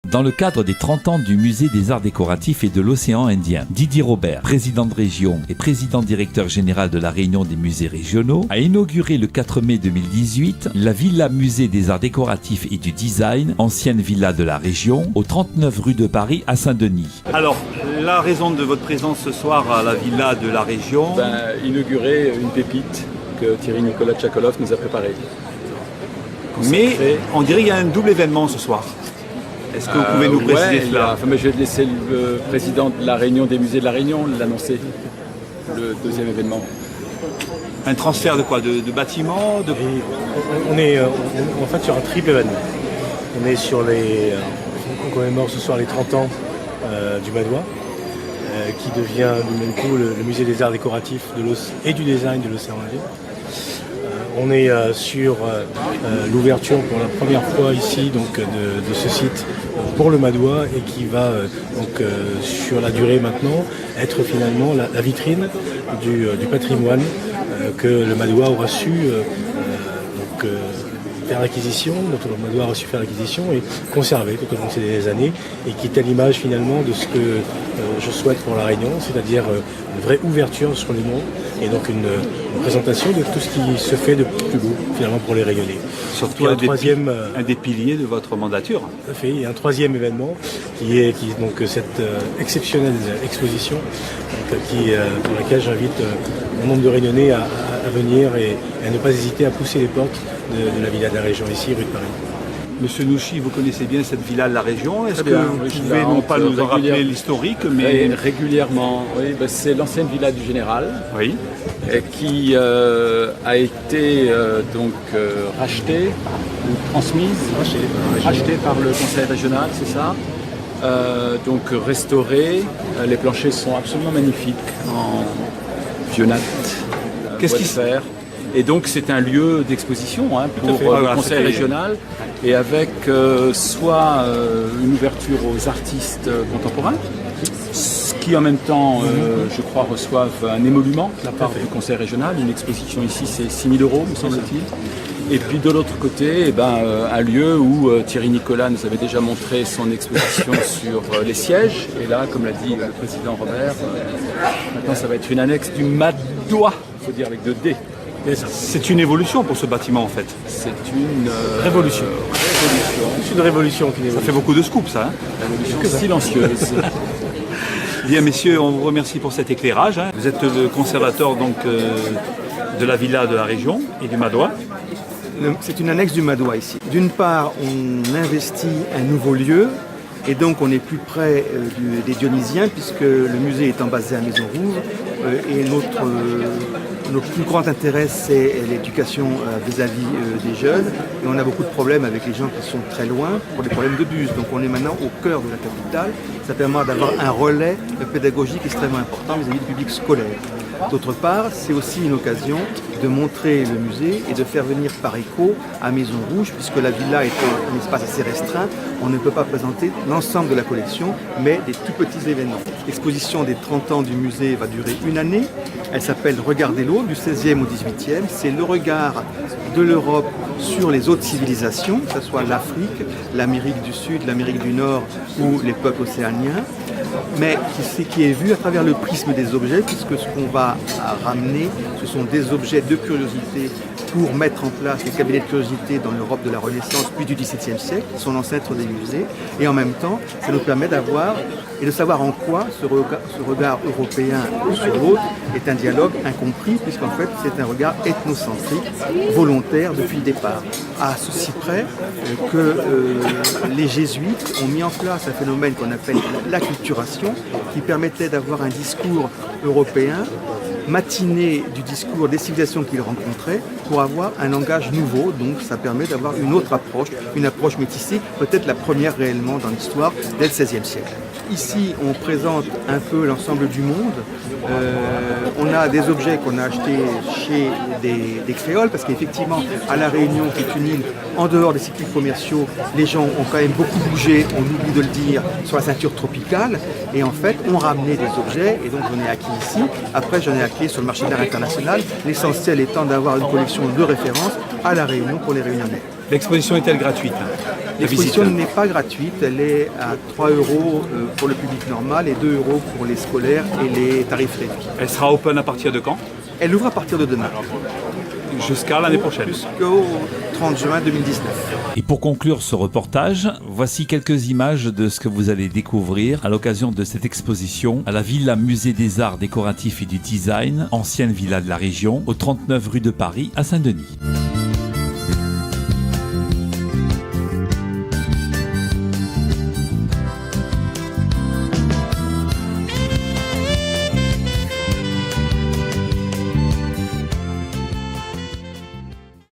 Dans le cadre des 30 ans du Musée des Arts Décoratifs et de l'Océan Indien, Didier Robert, président de région et président directeur général de la Réunion des musées régionaux, a inauguré le 4 mai 2018 la Villa Musée des Arts Décoratifs et du Design, ancienne villa de la région, au 39 rue de Paris à Saint-Denis. Alors, la raison de votre présence ce soir à la Villa de la région? Inaugurer une pépite que Thierry-Nicolas Tchakolov nous a préparée. Mais on dirait qu'il y a un double événement ce soir. Est-ce que vous pouvez nous préciser cela? Je vais laisser le président de la Réunion des musées de la Réunion l'annoncer, le deuxième événement. Un transfert de quoi? De bâtiments On est en fait sur un triple événement. On est sur on commémore ce soir les 30 ans du Madois, qui devient du même coup le musée des arts décoratifs et du design de l'Océan Indien. On est sur l'ouverture pour la première fois ici de ce site pour le Madois et qui va sur la durée maintenant être finalement la vitrine du patrimoine que le Madois aura su faire l'acquisition, dont le Madois a reçu faire l'acquisition et conserver tout au long de ces années, et qui est à l'image finalement de ce que je souhaite pour la Réunion, c'est-à-dire une vraie ouverture sur le monde et donc une présentation de tout ce qui se fait de plus beau finalement pour les Réunionnais. Surtout un des piliers de votre mandature. Tout à fait. Il y a un troisième événement qui est donc cette exceptionnelle exposition pour laquelle j'invite un nombre de Réunionnais à venir et à ne pas hésiter à pousser les portes de la Villa de la Région ici, rue de Paris. Monsieur Nouchi, vous connaissez bien cette villa de la région. Est-ce que vous pouvez non pas nous en rappeler l'historique, mais régulièrement. Oui, c'est l'ancienne villa du général, oui, qui a été rachetée ou transmise, rachetée par le conseil régional, c'est ça. Donc restaurée. Les planchers sont absolument magnifiques en vionate, bois de fer. Et donc c'est un lieu d'exposition pour le conseil régional, et avec soit une ouverture aux artistes contemporains, qui en même temps, je crois, reçoivent un émolument de la part du conseil régional. Une exposition ici, c'est 6 000 €, me semble-t-il. Et puis de l'autre côté, un lieu où Thierry-Nicolas nous avait déjà montré son exposition sur les sièges. Et là, comme l'a dit le président Robert, maintenant ça va être une annexe du Madois, il faut dire avec 2 D. C'est une évolution pour ce bâtiment en fait. C'est une révolution. C'est une révolution qui Ça fait beaucoup de scoops, ça. Révolution silencieuse. Bien, messieurs, on vous remercie pour cet éclairage. Vous êtes le conservateur de la villa de la région et du Madois. C'est une annexe du Madois ici. D'une part, on investit un nouveau lieu et donc on est plus près des Dionysiens puisque le musée étant basé à Maison Rouge et notre plus grand intérêt c'est l'éducation vis-à-vis des jeunes, et on a beaucoup de problèmes avec les gens qui sont très loin pour des problèmes de bus. Donc on est maintenant au cœur de la capitale. Ça permet d'avoir un relais pédagogique extrêmement important vis-à-vis du public scolaire. D'autre part, c'est aussi une occasion de montrer le musée et de faire venir par écho à Maison Rouge, puisque la villa est un espace assez restreint, on ne peut pas présenter l'ensemble de la collection, mais des tout petits événements. L'exposition des 30 ans du musée va durer une année. Elle s'appelle Regardez l'aube, du 16e au 18e. C'est le regard de l'Europe sur les autres civilisations, que ce soit l'Afrique, l'Amérique du Sud, l'Amérique du Nord ou les peuples océaniens, mais qui est vu à travers le prisme des objets, puisque ce qu'on va ramener, ce sont des objets de curiosité pour mettre en place les cabinets de curiosité dans l'Europe de la Renaissance puis du XVIIe siècle, qui sont l'ancêtre des musées, et en même temps, ça nous permet d'avoir et de savoir en quoi ce regard européen sur l'autre est un dialogue incompris, puisqu'en fait c'est un regard ethnocentrique, volontaire depuis le départ. À ceci près que les jésuites ont mis en place un phénomène qu'on appelle l'acculturation, qui permettait d'avoir un discours européen matiné du discours des civilisations qu'ils rencontraient pour avoir un langage nouveau. Donc ça permet d'avoir une autre approche, une approche métissée, peut-être la première réellement dans l'histoire dès le XVIe siècle. Ici, on présente un peu l'ensemble du monde. On a des objets qu'on a achetés chez des créoles, parce qu'effectivement, à La Réunion, qui est une île en dehors des circuits commerciaux, les gens ont quand même beaucoup bougé, on oublie de le dire, sur la ceinture tropicale. Et en fait, on ramenait des objets, et donc j'en ai acquis ici. Après, j'en ai acquis sur le marché de l'art international, l'essentiel étant d'avoir une collection de référence à La Réunion pour les Réunionnais. L'exposition est-elle gratuite? L'exposition n'est pas gratuite, elle est à 3 € pour le public normal et 2 € pour les scolaires et les tarifs réduits. Elle sera open à partir de quand? Elle ouvre à partir de demain. Jusqu'à l'année prochaine. Jusqu'au 30 juin 2019. Et pour conclure ce reportage, voici quelques images de ce que vous allez découvrir à l'occasion de cette exposition à la Villa Musée des Arts Décoratifs et du Design, ancienne villa de la région, au 39 rue de Paris à Saint-Denis.